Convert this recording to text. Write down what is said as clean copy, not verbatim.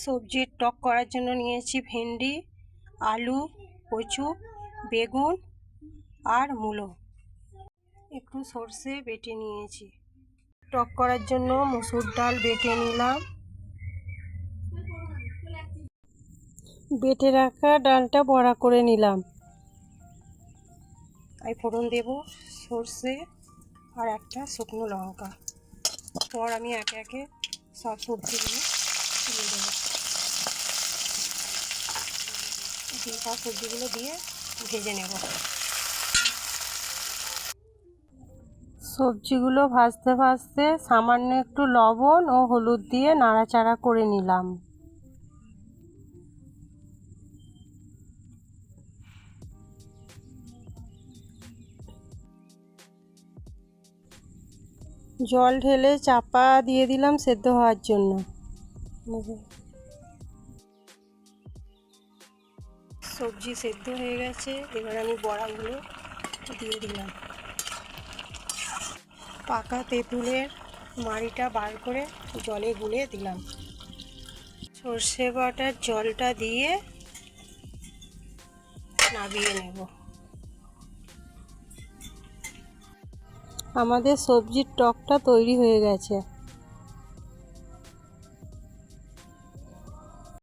সবজির টক করার জন্য নিয়েছি ভেন্ডি, আলু, কচু, বেগুন আর মূলো। একটু সর্ষে বেটে নিয়েছি। টক করার জন্য মসুর ডাল বেটে নিলাম। বেটে রাখা ডালটা বড়া করে নিলাম। এই ফোড়ন দেব সর্ষে আর একটা শুকনো লঙ্কা। পর আমি একে একে সব সবজিগুলো তুলে দেবো। সব সবজিগুলো দিয়ে ভেজে নেব। সবজিগুলো ভাজতে ভাজতে সামান্য একটু লবণ ও হলুদ দিয়ে নাড়াচাড়া করে নিলাম। জল ঢেলে চাপা দিয়ে দিলাম সেদ্ধ হওয়ার জন্য। সবজি সেদ্ধ হয়ে গেছে, এবার আমি বড়াগুলো দিয়ে দিলাম। পাকা তেঁতুলের মাড়িটা বার করে জলে গুলে দিলাম। সর্ষে বাটার জলটা দিয়ে নামিয়ে নেব। আমাদের সবজির টকটা তৈরি হয়ে গেছে।